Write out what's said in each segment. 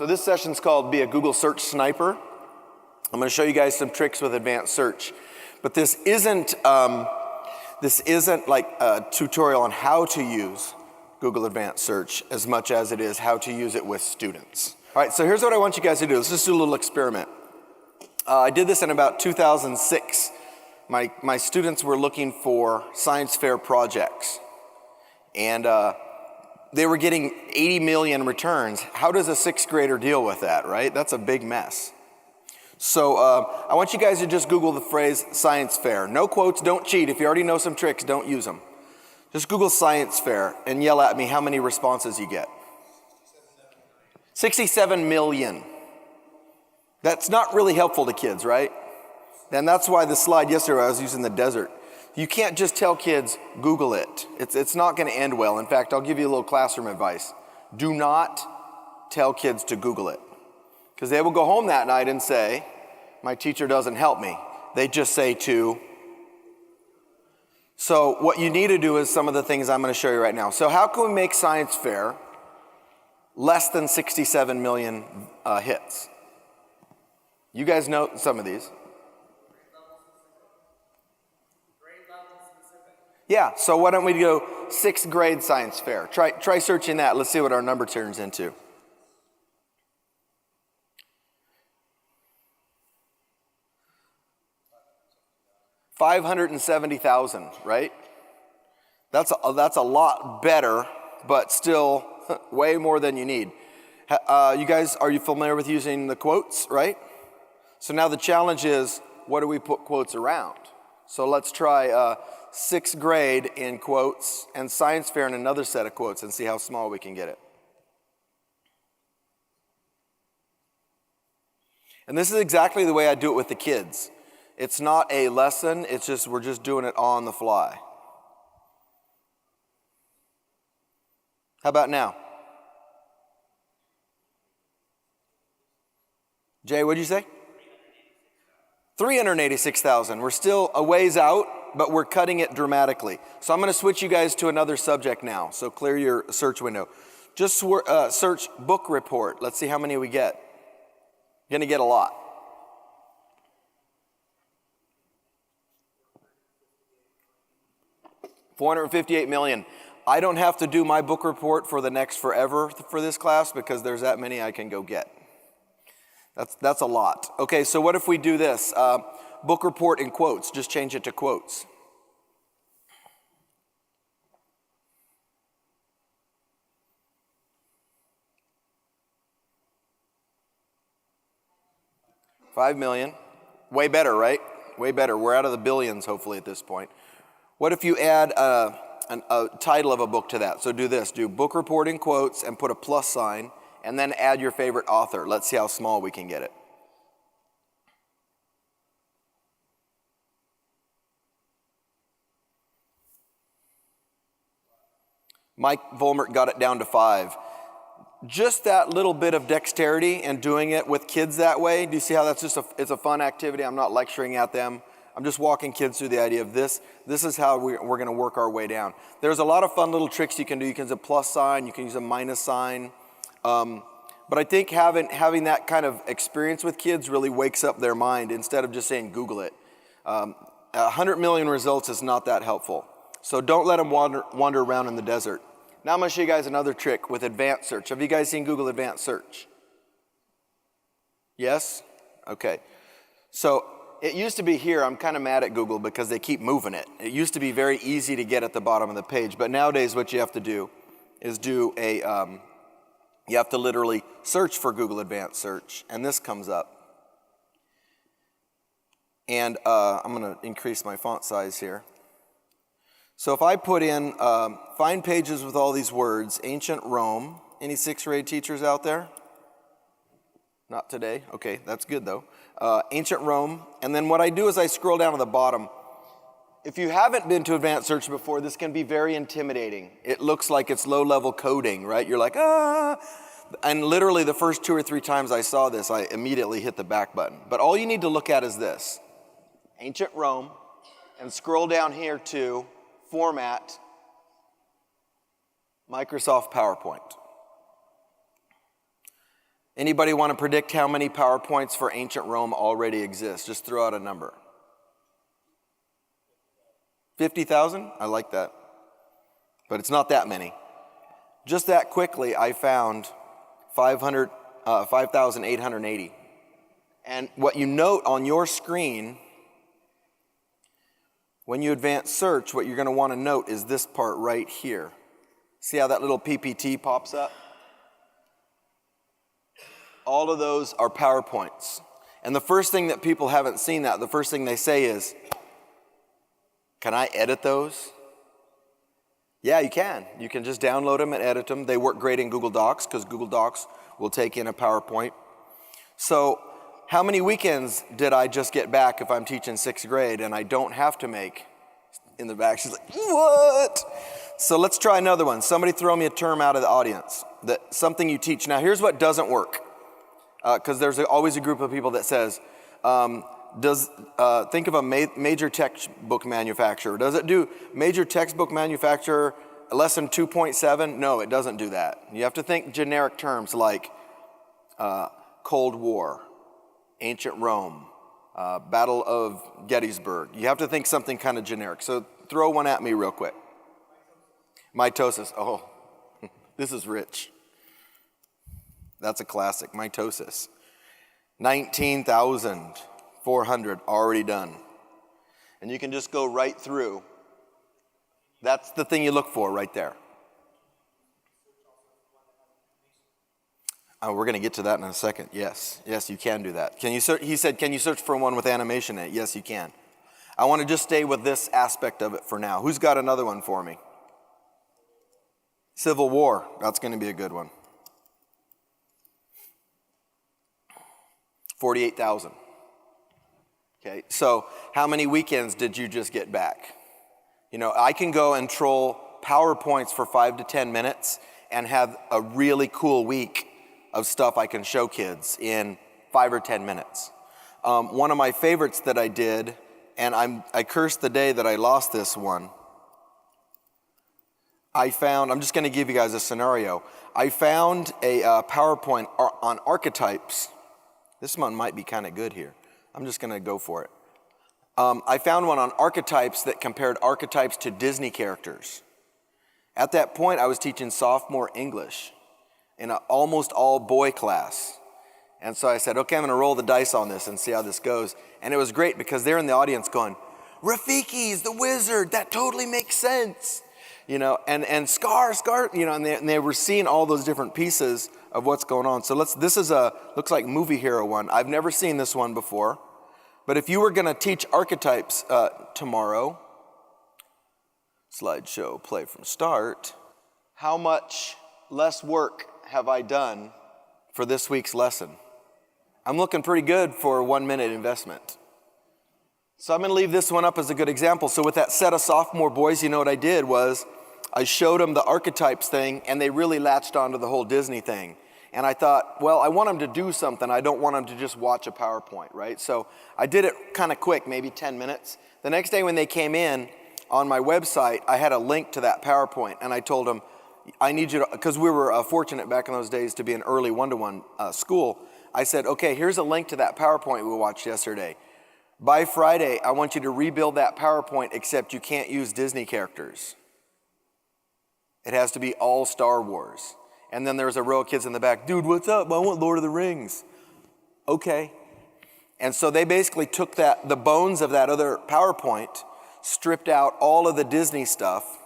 So this session's called Be a Google Search Sniper. I'm going to show you guys some tricks with advanced search. But this isn't like a tutorial on how to use Google Advanced Search as much as it is how to use it with students. All right, so here's what I want you guys to do. Let's just do a little experiment. I did this in about 2006. My students were looking for science fair projects. And they were getting 80 million returns. How does a sixth grader deal with that, right? That's a big mess. So I want you guys to just Google the phrase science fair. No quotes, don't cheat. If you already know some tricks, don't use them. Just Google science fair and yell at me how many responses you get. 67 million. That's not really helpful to kids, right? And that's why the slide yesterday I was using the desert. You can't just tell kids, Google it. It's not going to end well. In fact, I'll give you a little classroom advice. Do not tell kids to Google it. Because they will go home that night and say, my teacher doesn't help me. They just say to. So what you need to do is some of the things I'm going to show you right now. So how can we make science fair less than 67 million hits? You guys know some of these. Yeah, so why don't we go 6th grade science fair? Try searching that. Let's see what our number turns into. $570,000, right? That's a lot better, but still way more than you need. You guys, are you familiar with using the quotes, right? So now the challenge is, what do we put quotes around? So let's try 6th grade in quotes and science fair in another set of quotes and see how small we can get it. And this is exactly the way I do it with the kids. It's not a lesson, it's just we're just doing it on the fly. How about now? Jay, what'd you say? 386,000. We're still a ways out, but we're cutting it dramatically. So I'm going to switch you guys to another subject now. So clear your search window. Just search book report. Let's see how many we get. You're going to get a lot. $458 million. I don't have to do my book report for the next forever for this class because there's that many I can go get. That's a lot. Okay, so what if we do this? Book report in quotes. Just change it to quotes. $5 million. Way better, right? Way better. We're out of the billions, hopefully, at this point. What if you add a title of a book to that? So do this. Do book report in quotes and put a plus sign, and then add your favorite author. Let's see how small we can get it. Mike Volmert got it down to 5. Just that little bit of dexterity and doing it with kids that way. Do you see how that's it's a fun activity? I'm not lecturing at them. I'm just walking kids through the idea of this. This is how we're going to work our way down. There's a lot of fun little tricks you can do. You can use a plus sign. You can use a minus sign. But I think having that kind of experience with kids really wakes up their mind instead of just saying Google it. 100 million results is not that helpful. So don't let them wander around in the desert. Now I'm going to show you guys another trick with advanced search. Have you guys seen Google Advanced Search? Yes? Okay. So it used to be here. I'm kind of mad at Google because they keep moving it. It used to be very easy to get at the bottom of the page, but nowadays what you have to do is you have to literally search for Google Advanced Search, and this comes up. And I'm going to increase my font size here. So if I put in, find pages with all these words, ancient Rome. Any 6th grade teachers out there? Not today. Okay, that's good though. Ancient Rome. And then what I do is I scroll down to the bottom. If you haven't been to advanced search before, this can be very intimidating. It looks like it's low-level coding, right? You're like, ah. And literally the first 2 or 3 times I saw this, I immediately hit the back button. But all you need to look at is this. Ancient Rome. And scroll down here to Format, Microsoft PowerPoint. Anybody want to predict how many PowerPoints for ancient Rome already exist? Just throw out a number. 50,000? I like that. But it's not that many. Just that quickly, I found 5,880. And what you note on your screen, when you advance search, what you're going to want to note is this part right here. See how that little PPT pops up? All of those are PowerPoints. And the first thing that people haven't seen the first thing they say is, can I edit those? Yeah, you can. You can just download them and edit them. They work great in Google Docs because Google Docs will take in a PowerPoint. So how many weekends did I just get back if I'm teaching 6th grade and I don't have to make, in the back, she's like, what? So let's try another one. Somebody throw me a term out of the audience, something you teach. Now here's what doesn't work, because there's always a group of people that says, think of a major textbook manufacturer. Does it do major textbook manufacturer lesson 2.7? No, it doesn't do that. You have to think generic terms like Cold War, ancient Rome, Battle of Gettysburg. You have to think something kind of generic. So throw one at me real quick. Mitosis. Oh, this is rich. That's a classic. Mitosis. 19,400 already done. And you can just go right through. That's the thing you look for right there. Oh, we're going to get to that in a second. Yes, you can do that. Can you search? He said, can you search for one with animation in it? Yes, you can. I want to just stay with this aspect of it for now. Who's got another one for me? Civil War. That's going to be a good one. 48,000. Okay, so how many weekends did you just get back? You know, I can go and troll PowerPoints for 5 to 10 minutes and have a really cool week of stuff I can show kids in 5 or 10 minutes. One of my favorites that I did, and I cursed the day that I lost this one. I'm just going to give you guys a scenario. I found a PowerPoint on archetypes. This one might be kind of good here. I'm just going to go for it. I found one on archetypes that compared archetypes to Disney characters. At that point, I was teaching sophomore English in an almost all boy class. And so I said, okay, I'm going to roll the dice on this and see how this goes. And it was great because they're in the audience going, Rafiki's the wizard. That totally makes sense. You know, and Scar, you know, and they were seeing all those different pieces of what's going on. So this is looks like Movie Hero one. I've never seen this one before. But if you were going to teach archetypes tomorrow, slideshow, play from start, how much less work have I done for this week's lesson? I'm looking pretty good for a 1-minute investment. So I'm going to leave this one up as a good example. So with that set of sophomore boys, you know what I did was I showed them the archetypes thing, and they really latched onto the whole Disney thing. And I thought, well, I want them to do something. I don't want them to just watch a PowerPoint, right? So I did it kind of quick, maybe 10 minutes. The next day when they came in on my website, I had a link to that PowerPoint, and I told them, I need you to, because we were fortunate back in those days to be an early one-to-one school. I said, okay, here's a link to that PowerPoint we watched yesterday. By Friday, I want you to rebuild that PowerPoint, except you can't use Disney characters. It has to be all Star Wars. And then there's a row of kids in the back, dude, what's up? I want Lord of the Rings. Okay. And so they basically took the bones of that other PowerPoint, stripped out all of the Disney stuff,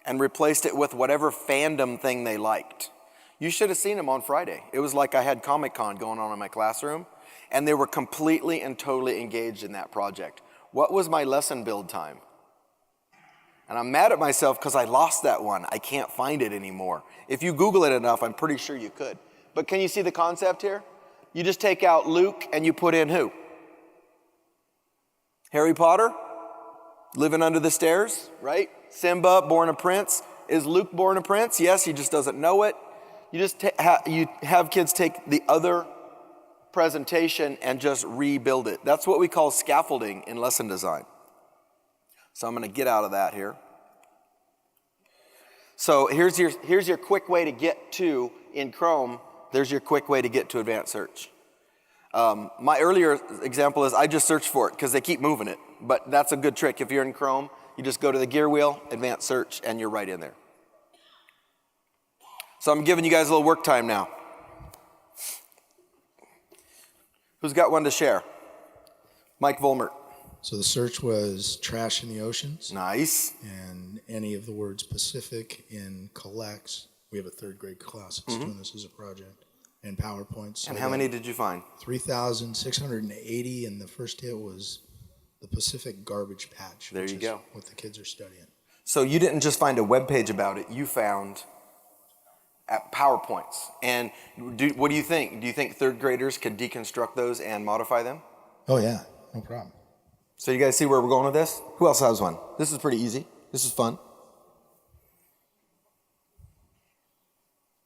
and replaced it with whatever fandom thing they liked. You should have seen them on Friday. It was like I had Comic-Con going on in my classroom, and they were completely and totally engaged in that project. What was my lesson build time? And I'm mad at myself because I lost that one. I can't find it anymore. If you Google it enough, I'm pretty sure you could. But can you see the concept here? You just take out Luke and you put in who? Harry Potter? Living under the stairs, right? Simba, born a prince. Is Luke born a prince? Yes, he just doesn't know it. You just you have kids take the other presentation and just rebuild it. That's what we call scaffolding in lesson design. So I'm going to get out of that here. So here's your quick way to get to, in Chrome, There's your quick way to get to advanced search. My earlier example is I just search for it because they keep moving it. But that's a good trick. If you're in Chrome, you just go to the gear wheel, advanced search, and you're right in there. So I'm giving you guys a little work time now. Who's got one to share? Mike Volmert. So the search was trash in the oceans. Nice. And any of the words Pacific in collects. We have a third grade class that's doing this as a project. And PowerPoints. So and how many did you find? 3,680, and the first hit was the Pacific Garbage Patch. There you go. What the kids are studying. So you didn't just find a web page about it, you found PowerPoints. And what do you think? Do you think third graders could deconstruct those and modify them? Oh yeah, no problem. So you guys see where we're going with this? Who else has one? This is pretty easy. This is fun.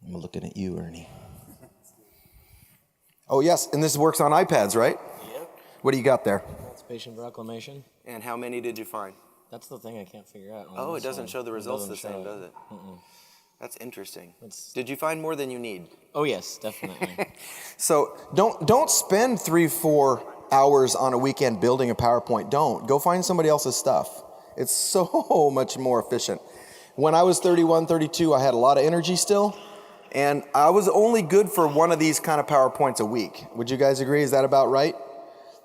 I'm looking at you, Ernie. Oh yes, and this works on iPads, right? Yep. What do you got there? Conservation Proclamation. And how many did you find? That's the thing I can't figure out. Oh, it doesn't show the results the same, does it? That's interesting. Did you find more than you need? Oh yes, definitely. So don't spend 3-4 hours on a weekend building a PowerPoint. Don't. Go find somebody else's stuff. It's so much more efficient. When I was 31, 32, I had a lot of energy still, and I was only good for one of these kind of PowerPoints a week. Would you guys agree? Is that about right?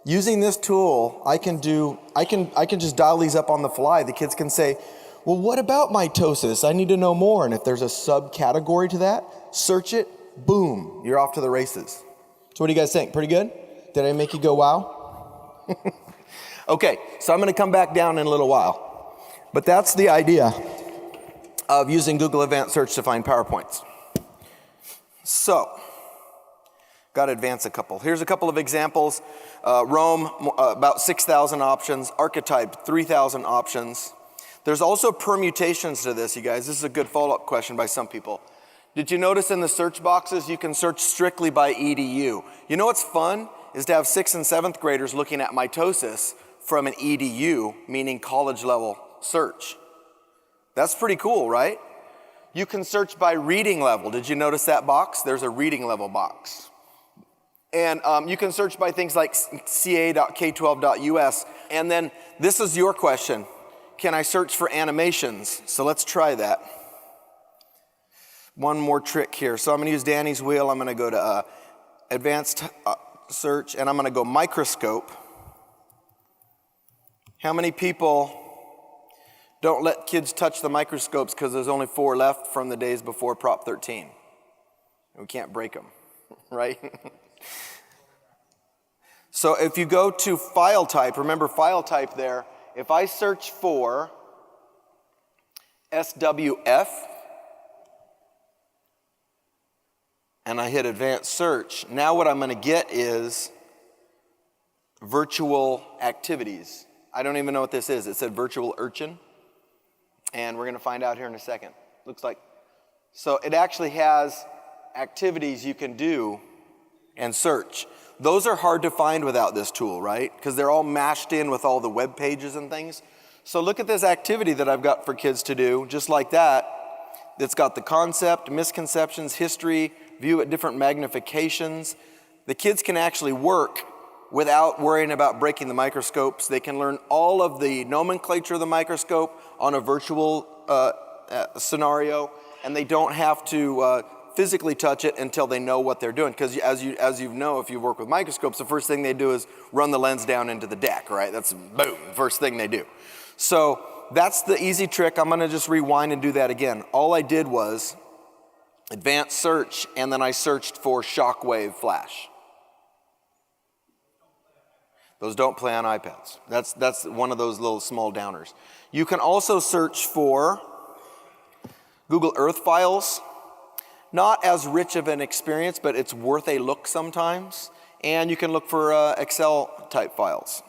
Using this tool, I can just dial these up on the fly. The kids can say, well, what about mitosis? I need to know more. And if there's a subcategory to that, search it, boom, you're off to the races. So what do you guys think? Pretty good? Did I make you go wow? Okay, so I'm gonna come back down in a little while. But that's the idea of using Google Advanced Search to find PowerPoints. So, got to advance a couple. Here's a couple of examples. Rome, about 6,000 options. Archetype, 3,000 options. There's also permutations to this, you guys. This is a good follow-up question by some people. Did you notice in the search boxes, you can search strictly by EDU? You know what's fun? Is to have 6th and 7th graders looking at mitosis from an EDU, meaning college level search. That's pretty cool, right? You can search by reading level. Did you notice that box? There's a reading level box. And you can search by things like ca.k12.us. And then this is your question. Can I search for animations? So let's try that. One more trick here. So I'm going to use Danny's wheel. I'm going to go to advanced search, and I'm going to go microscope. How many people don't let kids touch the microscopes because there's only 4 left from the days before Prop 13? We can't break them, right? So if you go to file type, remember file type there, if I search for SWF and I hit advanced search, now what I'm going to get is virtual activities. I don't even know what this is. It said virtual urchin, and we're going to find out here in a second. Looks like, so it actually has activities you can do and search. Those are hard to find without this tool, right? Because they're all mashed in with all the web pages and things. So look at this activity that I've got for kids to do, just like that. It's got the concept, misconceptions, history, view at different magnifications. The kids can actually work without worrying about breaking the microscopes. They can learn all of the nomenclature of the microscope on a virtual scenario, and they don't have to physically touch it until they know what they're doing. Because as you know, if you work with microscopes, the first thing they do is run the lens down into the deck, right? That's boom, first thing they do. So that's the easy trick. I'm gonna just rewind and do that again. All I did was advanced search, and then I searched for shockwave flash. Those don't play on iPads. That's one of those little small downers. You can also search for Google Earth files. Not as rich of an experience, but it's worth a look sometimes. And you can look for Excel type files.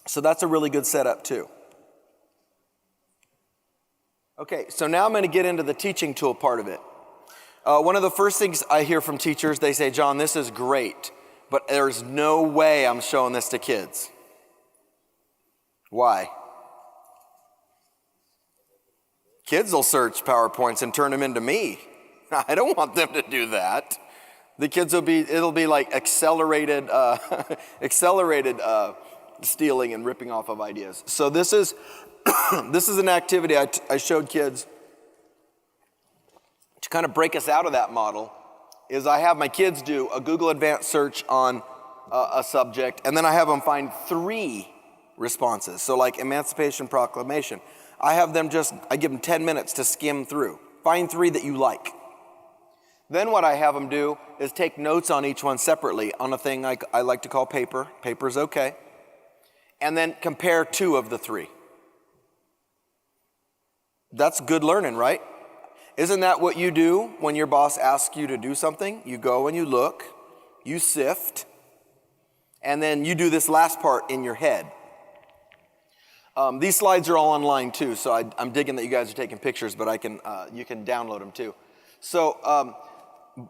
So that's a really good setup too. Okay, so now I'm going to get into the teaching tool part of it. One of the first things I hear from teachers, they say, John, this is great, but there's no way I'm showing this to kids. Why? Kids will search PowerPoints and turn them into me. I don't want them to do that. The kids it'll be like accelerated, stealing and ripping off of ideas. So this is, this is an activity I showed kids to kind of break us out of that model. Is I have my kids do a Google advanced search on a subject, and then I have them find 3 responses. So like Emancipation Proclamation, I give them 10 minutes to skim through. Find 3 that you like. Then what I have them do is take notes on each one separately on a thing I like to call paper. Paper's okay. And then compare 2 of the 3. That's good learning, right? Isn't that what you do when your boss asks you to do something? You go and you look, you sift, and then you do this last part in your head. These slides are all online too, so I'm digging that you guys are taking pictures, but you can download them too. So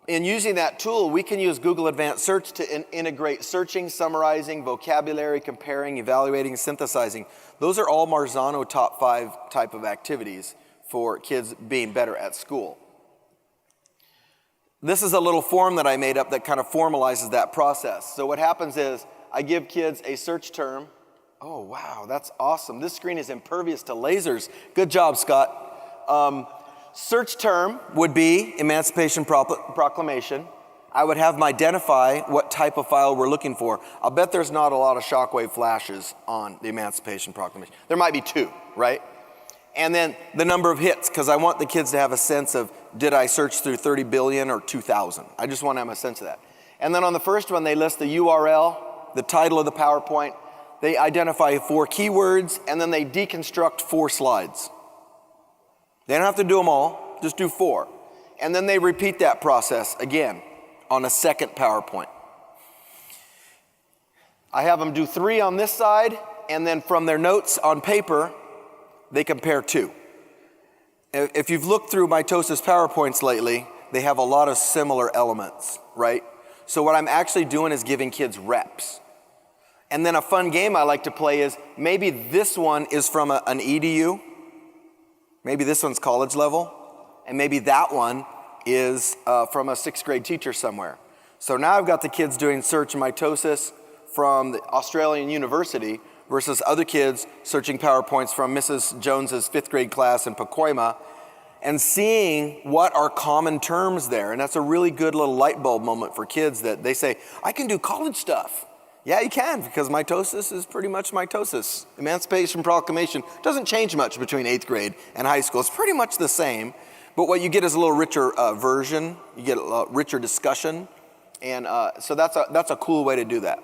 in using that tool, we can use Google Advanced Search to integrate searching, summarizing, vocabulary, comparing, evaluating, synthesizing. Those are all Marzano top 5 type of activities for kids being better at school. This is a little form that I made up that kind of formalizes that process. So what happens is I give kids a search term. Oh, wow, that's awesome. This screen is impervious to lasers. Good job, Scott. Search term would be Emancipation Proclamation. I would have them identify what type of file we're looking for. I'll bet there's not a lot of shockwave flashes on the Emancipation Proclamation. There might be 2, right? And then the number of hits, because I want the kids to have a sense of, did I search through 30 billion or 2,000? I just want to have a sense of that. And then on the first one, they list the URL, the title of the PowerPoint. They identify 4 keywords, and then they deconstruct 4 slides. They don't have to do them all, just do 4. And then they repeat that process again on a second PowerPoint. I have them do 3 on this side, and then from their notes on paper, they compare 2. If you've looked through Mitosis PowerPoints lately, they have a lot of similar elements, right? So what I'm actually doing is giving kids reps. And then a fun game I like to play is maybe this one is from an EDU, maybe this one's college level, and maybe that one is from a 6th grade teacher somewhere. So now I've got the kids doing search and mitosis from the Australian University versus other kids searching PowerPoints from Mrs. Jones's 5th grade class in Pacoima, and seeing what are common terms there. And that's a really good little light bulb moment for kids that they say, I can do college stuff. Yeah, you can, because mitosis is pretty much mitosis. Emancipation Proclamation doesn't change much between 8th grade and high school. It's pretty much the same, but what you get is a little richer version. You get a richer discussion, and so that's a cool way to do that.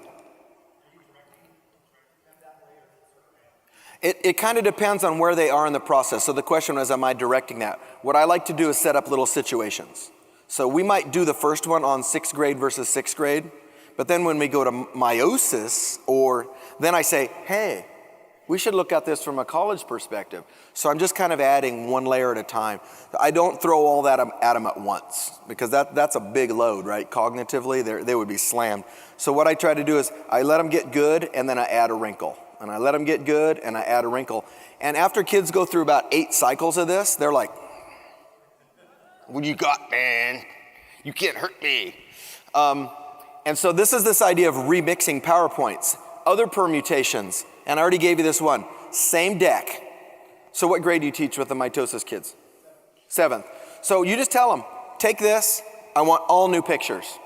It kind of depends on where they are in the process. So the question was, am I directing that? What I like to do is set up little situations. So we might do the first one on 6th grade versus 6th grade, but then when we go to meiosis, then I say, hey, we should look at this from a college perspective. So I'm just kind of adding one layer at a time. I don't throw all that at them at once, because that's a big load, right? Cognitively, they would be slammed. So what I try to do is I let them get good, and then I add a wrinkle. And I let them get good, and I add a wrinkle. And after kids go through about 8 cycles of this, they're like, what you got, man? You can't hurt me. And so this is this idea of remixing PowerPoints, other permutations, and I already gave you this one. Same deck. So what grade do you teach with the mitosis kids? 7th. So you just tell them, take this, I want all new pictures.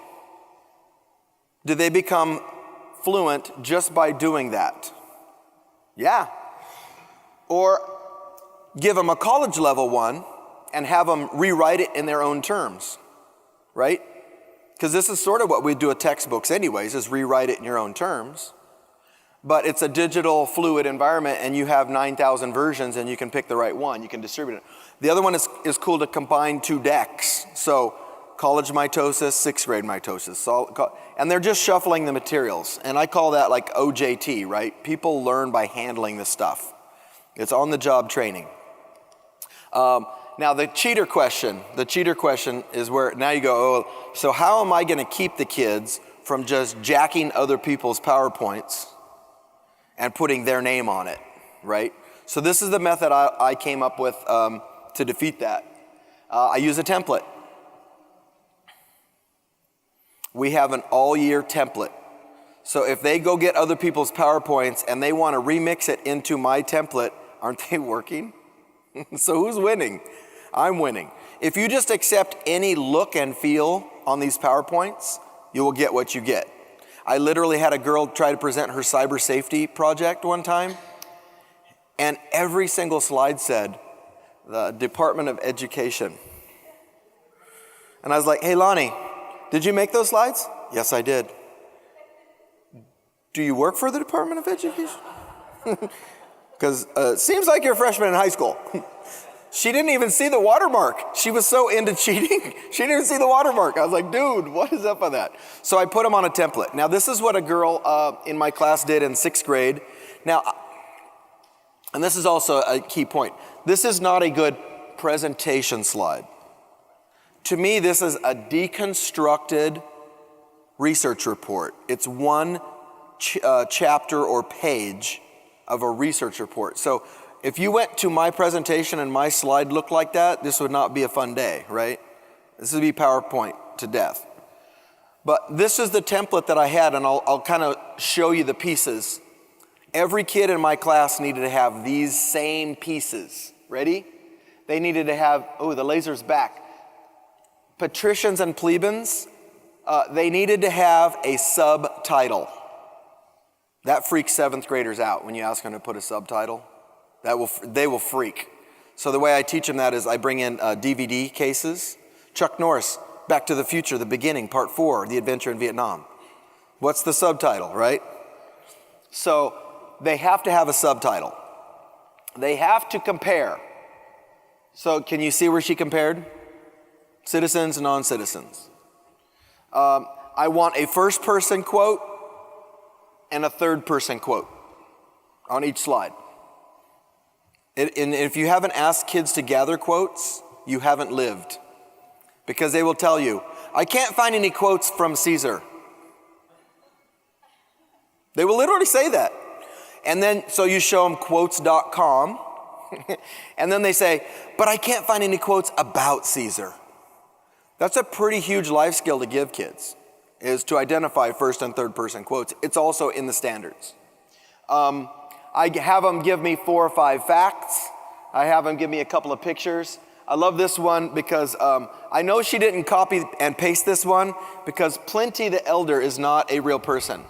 Do they become fluent just by doing that? Yeah. Or give them a college level one and have them rewrite it in their own terms, right? Because this is sort of what we do with textbooks anyways, is rewrite it in your own terms. But it's a digital fluid environment, and you have 9,000 versions, and you can pick the right one. You can distribute it. The other one is cool to combine 2 decks. So college mitosis, 6th grade mitosis. And they're just shuffling the materials. And I call that like OJT, right? People learn by handling the stuff. It's on-the-job training. Now the cheater question is where now you go, oh, so how am I going to keep the kids from just jacking other people's PowerPoints and putting their name on it, right? So this is the method I came up with to defeat that. I use a template. we have an all-year template. So if they go get other people's PowerPoints and they want to remix it into my template, aren't they working? So who's winning? I'm winning. If you just accept any look and feel on these PowerPoints, you will get what you get. I literally had a girl try to present her cyber safety project one time, and every single slide said, the Department of Education. And I was like, hey, Lonnie, did you make those slides? Yes, I did. Do you work for the Department of Education? Because it seems like you're a freshman in high school. She didn't even see the watermark. She was so into cheating, she didn't even see the watermark. I was like, dude, what is up with that? So I put them on a template. Now, this is what a girl in my class did in 6th grade. Now, and this is also a key point. This is not a good presentation slide. To me, this is a deconstructed research report. It's one chapter or page of a research report. So if you went to my presentation and my slide looked like that, this would not be a fun day, right? This would be PowerPoint to death. But this is the template that I had, and I'll kind of show you the pieces. Every kid in my class needed to have these same pieces. Ready? They needed to have, oh, the laser's back. Patricians and plebeians, they needed to have a subtitle. That freaks 7th graders out when you ask them to put a subtitle. They will freak. So the way I teach them that is I bring in DVD cases. Chuck Norris, Back to the Future, The Beginning, Part 4, The Adventure in Vietnam. What's the subtitle, right? So they have to have a subtitle. They have to compare. So can you see where she compared? Citizens and non-citizens. I want a first-person quote and a third-person quote on each slide. And if you haven't asked kids to gather quotes, you haven't lived. Because they will tell you, I can't find any quotes from Caesar. They will literally say that. And then, so you show them quotes.com, and then they say, but I can't find any quotes about Caesar. That's a pretty huge life skill to give kids, is to identify first and third person quotes. It's also in the standards. I have them give me 4 or 5 facts. I have them give me a couple of pictures. I love this one because I know she didn't copy and paste this one because Plenty the Elder is not a real person.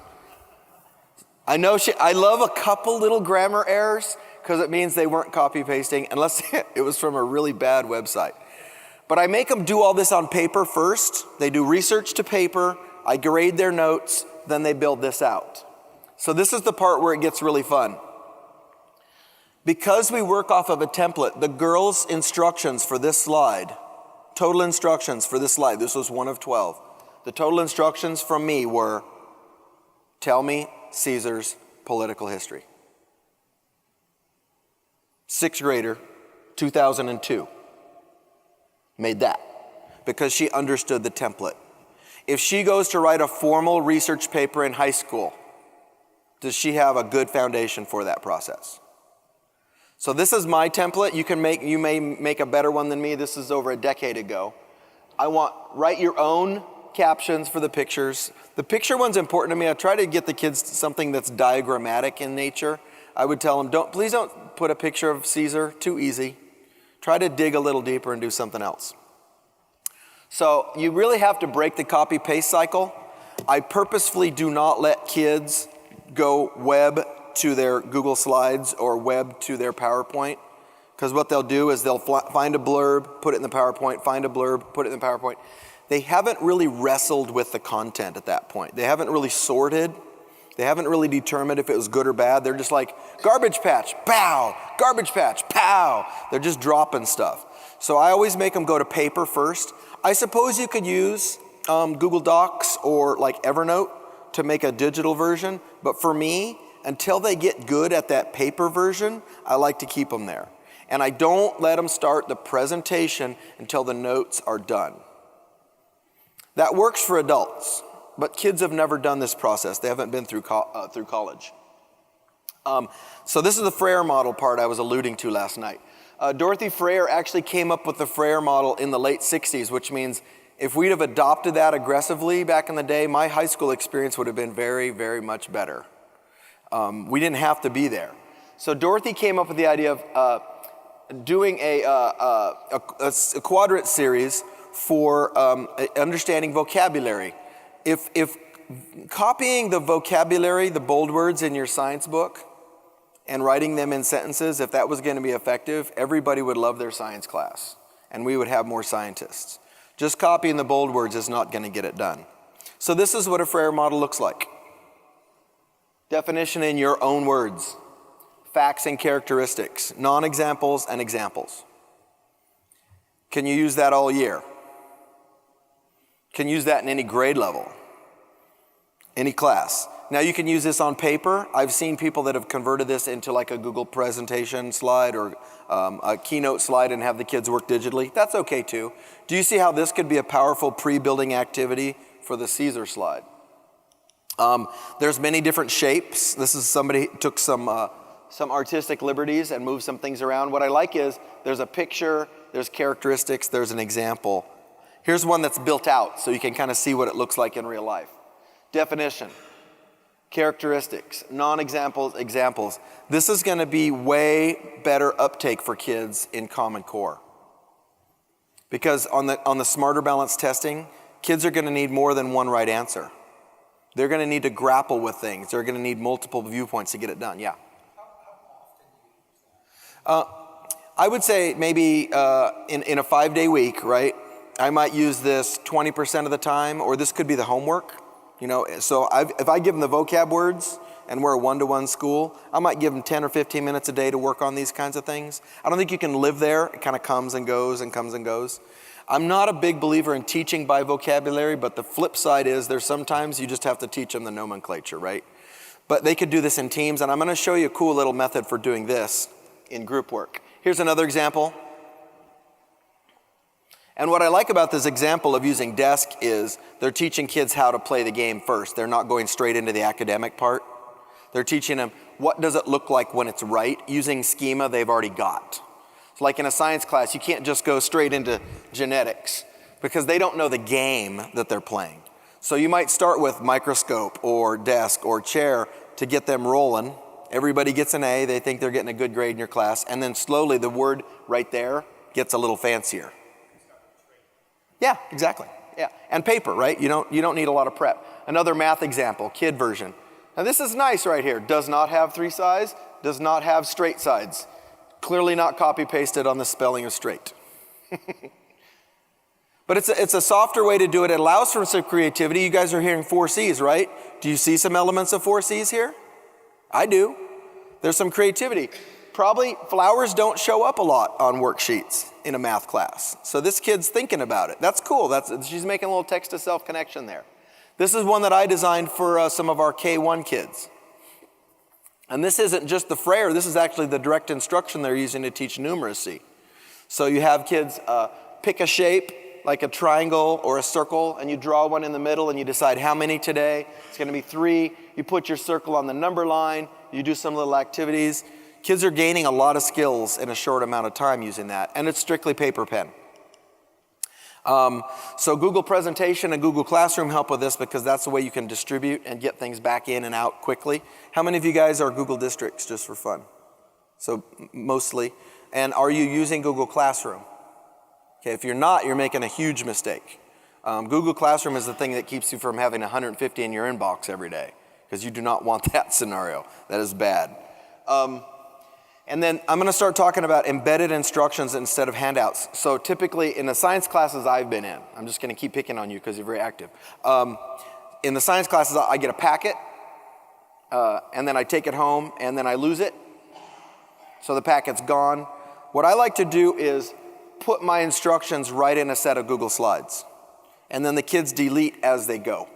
I love a couple little grammar errors because it means they weren't copy pasting unless it was from a really bad website. But I make them do all this on paper first. They do research to paper. I grade their notes. Then they build this out. So this is the part where it gets really fun. Because we work off of a template, the girls' instructions for this slide, total instructions for this slide, this was one of 12. The total instructions from me were, tell me Caesar's political history. 6th grader, 2002, made that because she understood the template. If she goes to write a formal research paper in high school, does she have a good foundation for that process? So this is my template. You may make a better one than me. This is over a decade ago. Write your own captions for the pictures. The picture one's important to me. I try to get the kids something that's diagrammatic in nature. I would tell them, please don't put a picture of Caesar, too easy. Try to dig a little deeper and do something else. So you really have to break the copy-paste cycle. I purposefully do not let kids go web to their Google Slides or web to their PowerPoint, because what they'll do is they'll find a blurb, put it in the PowerPoint, find a blurb, put it in the PowerPoint. They haven't really wrestled with the content at that point. They haven't really sorted. They haven't really determined if it was good or bad. They're just like, garbage patch, pow, garbage patch, pow. They're just dropping stuff. So I always make them go to paper first. I suppose you could use Google Docs or like Evernote to make a digital version, but for me, until they get good at that paper version, I like to keep them there. And I don't let them start the presentation until the notes are done. That works for adults, but kids have never done this process. They haven't been through college. So this is the Frayer model part I was alluding to last night. Dorothy Frayer actually came up with the Frayer model in the late 60s, which means If we'd have adopted that aggressively back in the day, my high school experience would have been very, very much better. We didn't have to be there. So Dorothy came up with the idea of doing a quadrant series for understanding vocabulary. If copying the vocabulary, the bold words in your science book, and writing them in sentences, if that was going to be effective, everybody would love their science class, and we would have more scientists. Just copying the bold words is not going to get it done. So this is what a Freire model looks like. Definition in your own words. Facts and characteristics. Non-examples and examples. Can you use that all year? Can use that in any grade level. Any class. Now you can use this on paper. I've seen people that have converted this into like a Google presentation slide or a keynote slide and have the kids work digitally. That's okay too. Do you see how this could be a powerful pre-building activity for the Caesar slide? There's many different shapes. This is somebody took some artistic liberties and moved some things around. What I like is there's a picture, there's characteristics, there's an example. Here's one that's built out so you can kind of see what it looks like in real life. Definition, characteristics, non-examples, examples. This is going to be way better uptake for kids in Common Core. Because on the Smarter Balance testing, kids are going to need more than one right answer. They're going to need to grapple with things. They're going to need multiple viewpoints to get it done. Yeah. I would say maybe in a 5-day week, right? I might use this 20% of the time, or this could be the homework. So if I give them the vocab words and we're a one-to-one school, I might give them 10 or 15 minutes a day to work on these kinds of things. I don't think you can live there. It kind of comes and goes and comes and goes. I'm not a big believer in teaching by vocabulary, but the flip side is there's sometimes you just have to teach them the nomenclature, right? But they could do this in teams, and I'm going to show you a cool little method for doing this in group work. Here's another example. And what I like about this example of using desk is they're teaching kids how to play the game first. They're not going straight into the academic part. They're teaching them what does it look like when it's right, using schema they've already got. So like in a science class, you can't just go straight into genetics because they don't know the game that they're playing. So you might start with microscope or desk or chair to get them rolling. Everybody gets an A, they think they're getting a good grade in your class, and then slowly the word right there gets a little fancier. Yeah, exactly. Yeah, and paper, right? You don't need a lot of prep. Another math example, kid version. Now this is nice right here. Does not have 3 sides, does not have straight sides. Clearly not copy pasted on the spelling of straight. But it's a softer way to do it. It allows for some creativity. You guys are hearing 4 C's, right? Do you see some elements of 4 C's here? I do. There's some creativity. Probably flowers don't show up a lot on worksheets in a math class. So this kid's thinking about it. That's cool. She's making a little text-to-self connection there. This is one that I designed for some of our K1 kids. And this isn't just the Freire. This is actually the direct instruction they're using to teach numeracy. So you have kids pick a shape, like a triangle or a circle, and you draw one in the middle and you decide how many today. It's going to be 3. You put your circle on the number line. You do some little activities. Kids are gaining a lot of skills in a short amount of time using that, and it's strictly paper pen. So Google Presentation and Google Classroom help with this because that's the way you can distribute and get things back in and out quickly. How many of you guys are Google districts just for fun? So mostly. And are you using Google Classroom? Okay, if you're not, you're making a huge mistake. Google Classroom is the thing that keeps you from having 150 in your inbox every day because you do not want that scenario. That is bad. And then I'm going to start talking about embedded instructions instead of handouts. So typically in the science classes I've been in, I'm just going to keep picking on you because you're very active. In the science classes, I get a packet, and then I take it home, and then I lose it. So the packet's gone. What I like to do is put my instructions right in a set of Google Slides. And then the kids delete as they go.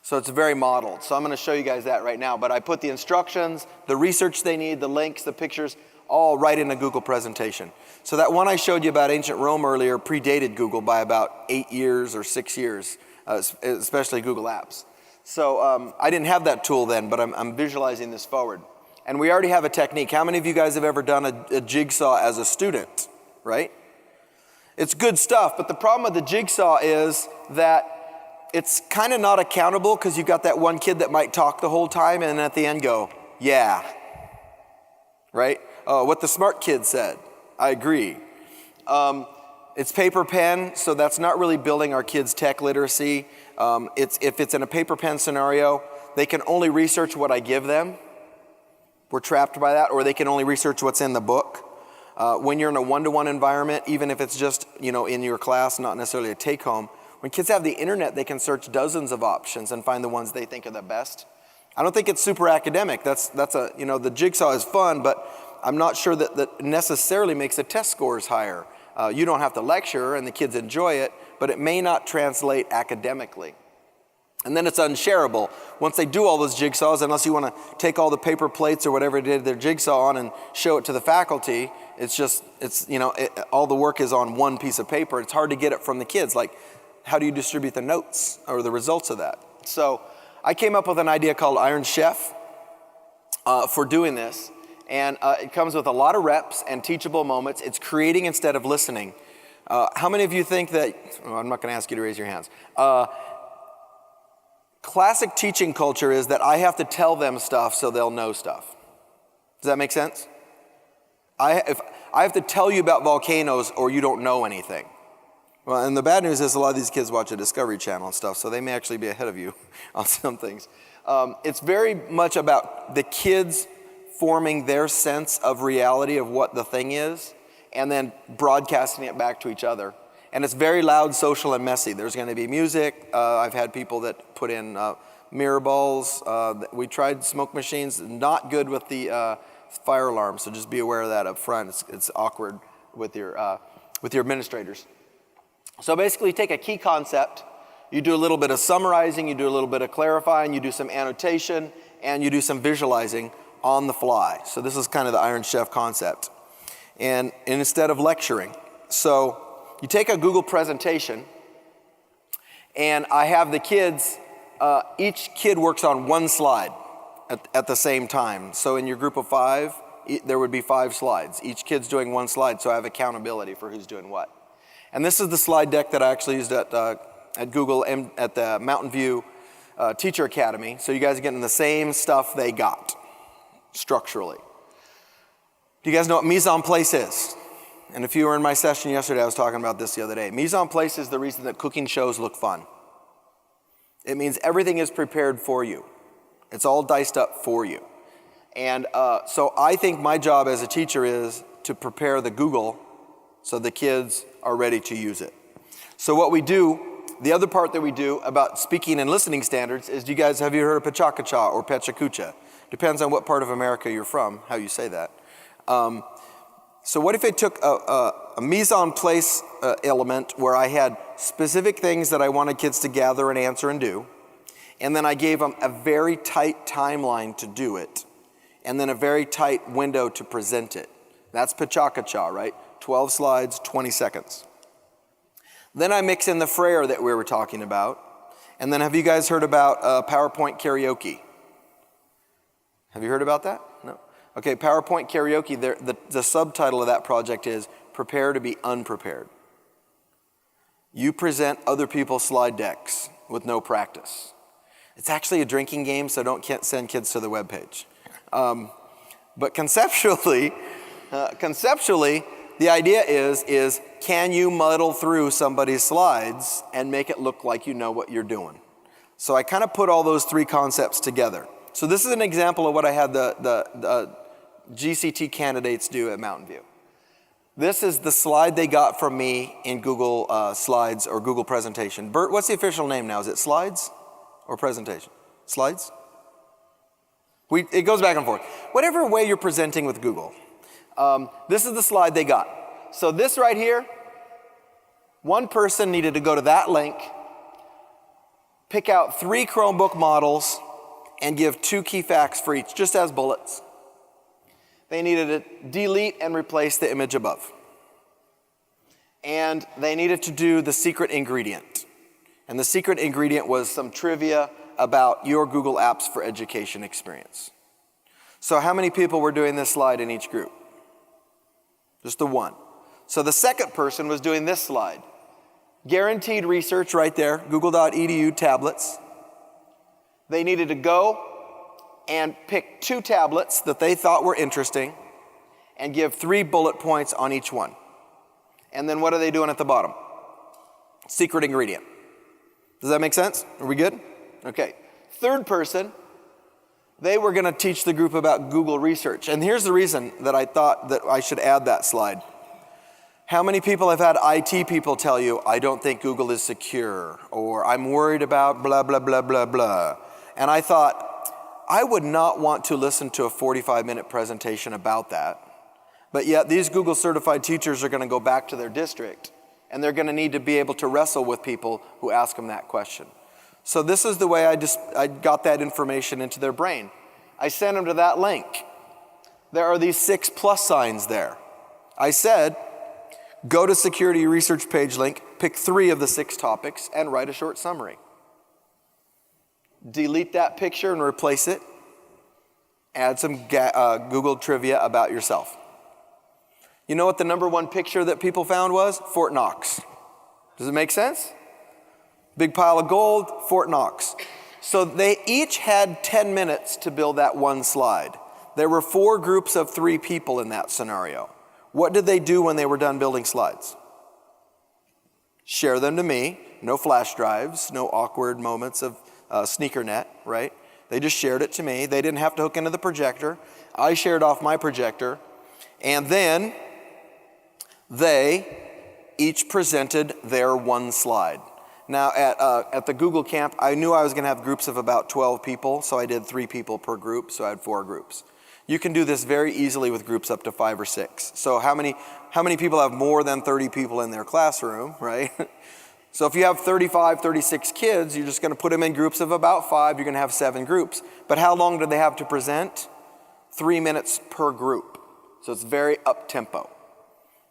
So it's very modeled. So I'm going to show you guys that right now. But I put the instructions, the research they need, the links, the pictures, all right in a Google presentation. So that one I showed you about ancient Rome earlier predated Google by about 8 years or 6 years, especially Google Apps. So I didn't have that tool then, but I'm visualizing this forward. And we already have a technique. How many of you guys have ever done a jigsaw as a student, right? It's good stuff, but the problem with the jigsaw is that it's kind of not accountable because you got that one kid that might talk the whole time and at the end go, yeah, right? What the smart kid said, I agree. It's paper pen, so that's not really building our kids' tech literacy. If it's in a paper pen scenario, they can only research what I give them. We're trapped by that, or they can only research what's in the book. When you're in a one-to-one environment, even if it's just, in your class, not necessarily a take-home, when kids have the internet, they can search dozens of options and find the ones they think are the best. I don't think it's super academic. The jigsaw is fun, but I'm not sure that necessarily makes the test scores higher. You don't have to lecture and the kids enjoy it, but it may not translate academically. And then it's unshareable. Once they do all those jigsaws, unless you want to take all the paper plates or whatever they did their jigsaw on and show it to the faculty, all the work is on one piece of paper. It's hard to get it from the kids. Like, how do you distribute the notes or the results of that? So I came up with an idea called Iron Chef for doing this. And it comes with a lot of reps and teachable moments. It's creating instead of listening. How many of you think that, I'm not going to ask you to raise your hands. Classic teaching culture is that I have to tell them stuff so they'll know stuff. Does that make sense? I have to tell you about volcanoes or you don't know anything. Well, and the bad news is a lot of these kids watch a Discovery Channel and stuff, so they may actually be ahead of you on some things. It's very much about the kids forming their sense of reality of what the thing is and then broadcasting it back to each other. And it's very loud, social, and messy. There's going to be music. I've had people that put in mirror balls. We tried smoke machines. Not good with the fire alarm, so just be aware of that up front. It's awkward with your administrators. So basically, you take a key concept, you do a little bit of summarizing, you do a little bit of clarifying, you do some annotation, and you do some visualizing on the fly. So this is kind of the Iron Chef concept. And instead of lecturing. So you take a Google presentation, and I have the kids, each kid works on one slide at the same time. So in your group of 5, there would be 5 slides. Each kid's doing one slide, so I have accountability for who's doing what. And this is the slide deck that I actually used at Google and at the Mountain View Teacher Academy. So you guys are getting the same stuff they got, structurally. Do you guys know what mise en place is? And if you were in my session yesterday, I was talking about this the other day. Mise en place is the reason that cooking shows look fun. It means everything is prepared for you. It's all diced up for you. And so I think my job as a teacher is to prepare the Google so the kids are ready to use it. So what we do, the other part that we do about speaking and listening standards is, have you heard of Pachakacha or Pechakucha? Depends on what part of America you're from, how you say that. So what if I took a mise en place element where I had specific things that I wanted kids to gather and answer and do, and then I gave them a very tight timeline to do it, and then a very tight window to present it. That's Pachakacha, right? 12 slides, 20 seconds. Then I mix in the Frayer that we were talking about. And then have you guys heard about PowerPoint karaoke? Have you heard about that? No? Okay, PowerPoint karaoke, the subtitle of that project is Prepare to be Unprepared. You present other people's slide decks with no practice. It's actually a drinking game, so don't send kids to the webpage. But conceptually, the idea is can you muddle through somebody's slides and make it look like you know what you're doing? So I kind of put all those 3 concepts together. So this is an example of what I had the GCT candidates do at Mountain View. This is the slide they got from me in Google Slides or Google Presentation. Bert, what's the official name now? Is it Slides or Presentation? Slides? It goes back and forth. Whatever way you're presenting with Google. This is the slide they got. So this right here, one person needed to go to that link, pick out 3 Chromebook models, and give 2 key facts for each, just as bullets. They needed to delete and replace the image above. And they needed to do the secret ingredient. And the secret ingredient was some trivia about your Google Apps for Education experience. So how many people were doing this slide in each group? Just the one. So the second person was doing this slide. Guaranteed research right there, google.edu tablets. They needed to go and pick 2 tablets that they thought were interesting and give 3 bullet points on each one. And then what are they doing at the bottom? Secret ingredient. Does that make sense? Are we good? Okay. Third person, they were going to teach the group about Google research. And here's the reason that I thought that I should add that slide. How many people have had IT people tell you, I don't think Google is secure, or I'm worried about blah, blah, blah, blah, blah. And I thought, I would not want to listen to a 45-minute presentation about that. But yet these Google certified teachers are going to go back to their district, and they're going to need to be able to wrestle with people who ask them that question. So this is the way I got that information into their brain. I sent them to that link. There are these 6 plus signs there. I said, go to security research page link, pick 3 of the 6 topics, and write a short summary. Delete that picture and replace it. Add some Google trivia about yourself. You know what the number 1 picture that people found was? Fort Knox. Does it make sense? Big pile of gold, Fort Knox. So they each had 10 minutes to build that one slide. There were 4 groups of 3 people in that scenario. What did they do when they were done building slides? Share them to me. No flash drives, no awkward moments of sneaker net, right? They just shared it to me. They didn't have to hook into the projector. I shared off my projector. And then they each presented their one slide. Now at the Google Camp, I knew I was going to have groups of about 12 people, so I did 3 people per group, so I had 4 groups. You can do this very easily with groups up to 5 or 6. So how many people have more than 30 people in their classroom, right? So if you have 35, 36 kids, you're just going to put them in groups of about 5. You're going to have 7 groups. But how long do they have to present? 3 minutes per group. So it's very up-tempo.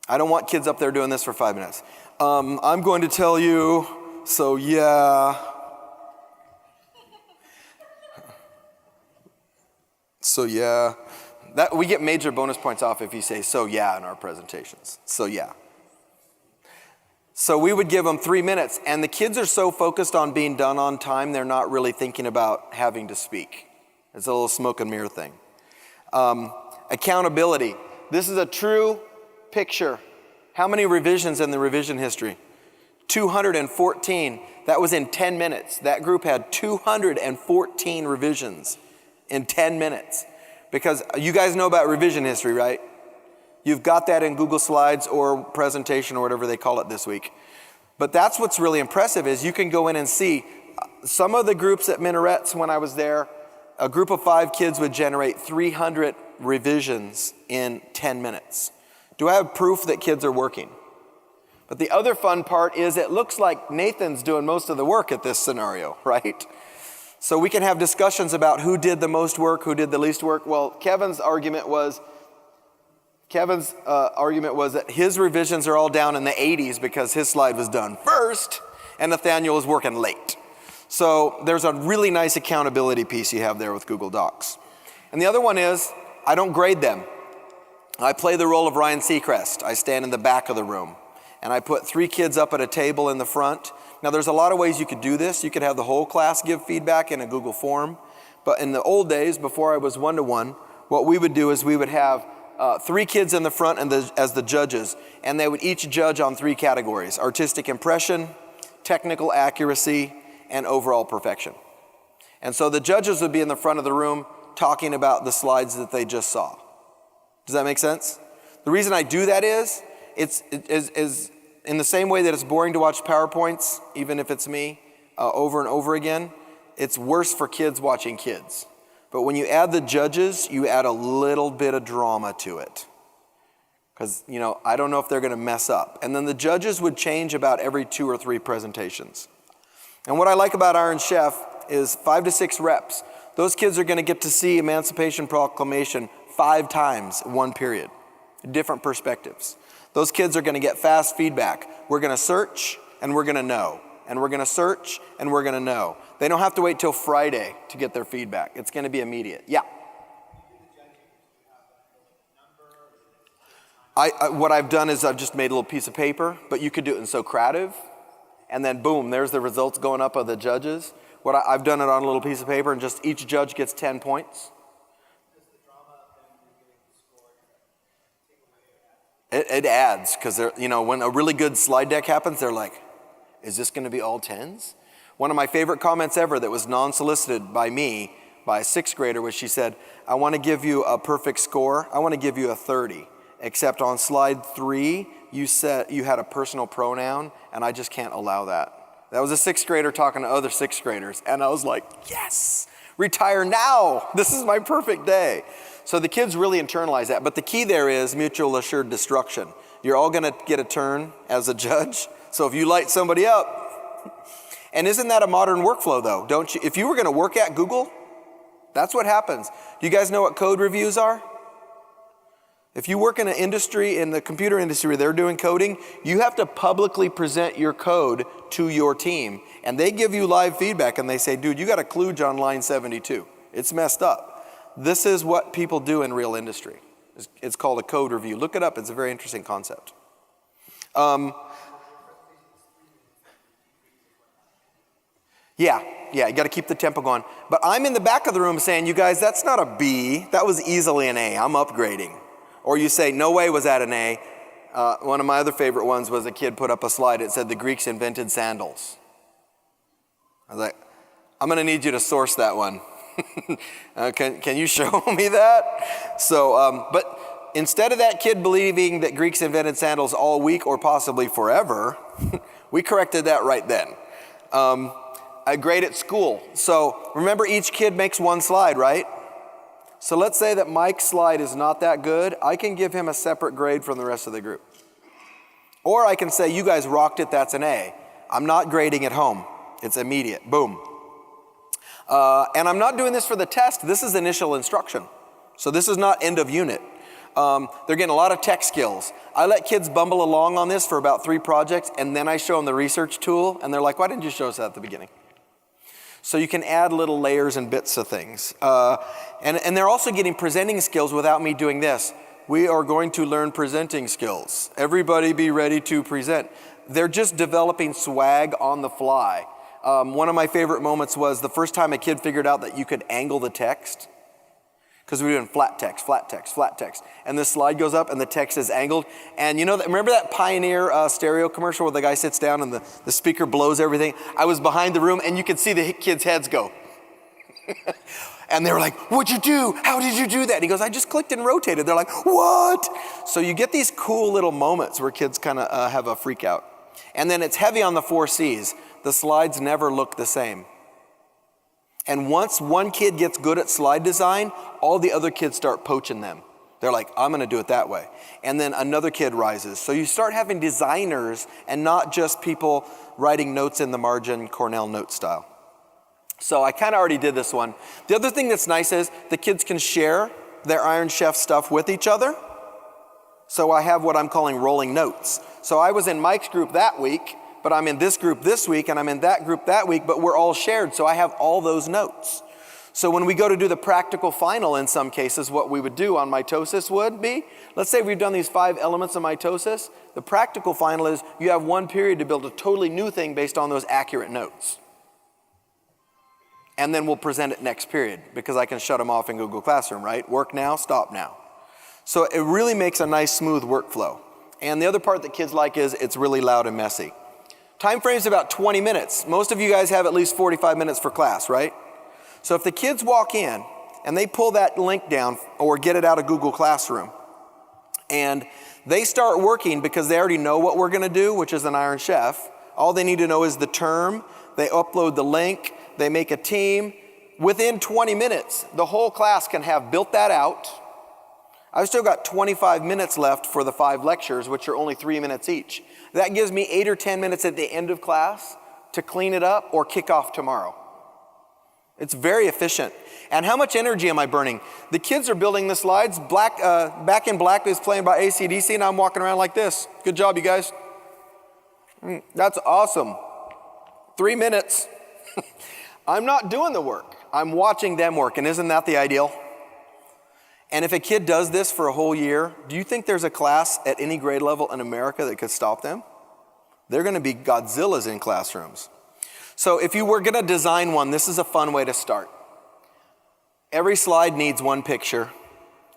I don't want kids up there doing this for 5 minutes. I'm going to tell you, so yeah. So yeah. We get major bonus points off if you say so yeah in our presentations. So yeah. So we would give them 3 minutes, and the kids are so focused on being done on time, they're not really thinking about having to speak. It's a little smoke and mirror thing. Accountability. This is a true picture. How many revisions in the revision history? 214. That was in 10 minutes. That group had 214 revisions in 10 minutes. Because you guys know about revision history, right? You've got that in Google Slides or presentation or whatever they call it this week. But that's what's really impressive is you can go in and see some of the groups at Minarets when I was there, a group of 5 kids would generate 300 revisions in 10 minutes. Do I have proof that kids are working? But the other fun part is it looks like Nathan's doing most of the work at this scenario, right? So we can have discussions about who did the most work, who did the least work. Well, Kevin's argument was that his revisions are all down in the 80s because his slide was done first and Nathaniel was working late. So there's a really nice accountability piece you have there with Google Docs. And the other one is, I don't grade them. I play the role of Ryan Seacrest. I stand in the back of the room and I put 3 kids up at a table in the front. Now there's a lot of ways you could do this. You could have the whole class give feedback in a Google form. But in the old days, before I was one-to-one, what we would do is we would have 3 kids in the front as the judges, and they would each judge on 3 categories: artistic impression, technical accuracy, and overall perfection. And so the judges would be in the front of the room talking about the slides that they just saw. Does that make sense? The reason I do that is, it's in the same way that it's boring to watch PowerPoints, even if it's me, over and over again, it's worse for kids watching kids. But when you add the judges, you add a little bit of drama to it. Because, I don't know if they're going to mess up. And then the judges would change about every 2 or 3 presentations. And what I like about Iron Chef is 5 to 6 reps. Those kids are going to get to see Emancipation Proclamation 5 times in one period. Different perspectives. Those kids are going to get fast feedback. We're going to search and we're going to know. And we're going to search and we're going to know. They don't have to wait till Friday to get their feedback. It's going to be immediate. Yeah. What I've done is I've just made a little piece of paper, but you could do it in Socrative, and then boom, there's the results going up of the judges. I've done it on a little piece of paper, and just each judge gets 10 points. It adds, because when a really good slide deck happens, they're like, is this going to be all 10s? One of my favorite comments ever that was non-solicited by me, by a 6th grader, was she said, I want to give you a perfect score. I want to give you a 30. Except on slide 3, you said you had a personal pronoun, and I just can't allow that. That was a 6th grader talking to other 6th graders, and I was like, yes, retire now. This is my perfect day. So the kids really internalize that. But the key there is mutual assured destruction. You're all going to get a turn as a judge. So if you light somebody up, and isn't that a modern workflow though? Don't you? If you were going to work at Google, that's what happens. Do you guys know what code reviews are? If you work in an industry, in the computer industry where they're doing coding, you have to publicly present your code to your team. And they give you live feedback and they say, dude, you got a kludge on line 72. It's messed up. This is what people do in real industry. It's called a code review. Look it up. It's a very interesting concept. Yeah, you got to keep the tempo going. But I'm in the back of the room saying, you guys, that's not a B. That was easily an A. I'm upgrading. Or you say, no way was that an A. One of my other favorite ones was a kid put up a slide. It said the Greeks invented sandals. I was like, I'm going to need you to source that one. Can you show me that? So, but instead of that kid believing that Greeks invented sandals all week or possibly forever, we corrected that right then. A grade at school. So remember, each kid makes one slide, right? So let's say that Mike's slide is not that good. I can give him a separate grade from the rest of the group. Or I can say, you guys rocked it, that's an A. I'm not grading at home. It's immediate, boom. And I'm not doing this for the test. This is initial instruction. So this is not end of unit. They're getting a lot of tech skills. I let kids bumble along on this for about 3 projects, and then I show them the research tool, and they're like, why didn't you show us that at the beginning? So you can add little layers and bits of things. And they're also getting presenting skills without me doing this. We are going to learn presenting skills. Everybody be ready to present. They're just developing swag on the fly. One of my favorite moments was the first time a kid figured out that you could angle the text. Because we were doing flat text, flat text, flat text. And this slide goes up and the text is angled. And remember that Pioneer stereo commercial where the guy sits down and the speaker blows everything? I was behind the room and you could see the kids' heads go. And they were like, what'd you do? How did you do that? And he goes, I just clicked and rotated. They're like, what? So you get these cool little moments where kids kind of have a freak out. And then it's heavy on the 4 C's. The slides never look the same. And once one kid gets good at slide design, all the other kids start poaching them. They're like, I'm going to do it that way. And then another kid rises. So you start having designers and not just people writing notes in the margin, Cornell note style. So I kind of already did this one. The other thing that's nice is the kids can share their Iron Chef stuff with each other. So I have what I'm calling rolling notes. So I was in Mike's group that week, but I'm in this group this week, and I'm in that group that week, but we're all shared, so I have all those notes. So when we go to do the practical final in some cases, what we would do on mitosis would be, let's say we've done these 5 elements of mitosis, the practical final is you have 1 period to build a totally new thing based on those accurate notes. And then we'll present it next period, because I can shut them off in Google Classroom, right? Work now, stop now. So it really makes a nice smooth workflow. And the other part that kids like is it's really loud and messy. Time frame is about 20 minutes. Most of you guys have at least 45 minutes for class, right? So if the kids walk in and they pull that link down or get it out of Google Classroom and they start working because they already know what we're going to do, which is an Iron Chef, all they need to know is the term, they upload the link, they make a team. Within 20 minutes, the whole class can have built that out. I've still got 25 minutes left for the 5 lectures, which are only 3 minutes each. That gives me 8 or 10 minutes at the end of class to clean it up or kick off tomorrow. It's very efficient. And how much energy am I burning? The kids are building the slides. Back in Black is playing by AC/DC, and I'm walking around like this. Good job, you guys. That's awesome. 3 minutes. I'm not doing the work. I'm watching them work, and isn't that the ideal? And if a kid does this for a whole year, do you think there's a class at any grade level in America that could stop them? They're going to be Godzillas in classrooms. So if you were going to design one, this is a fun way to start. Every slide needs one picture.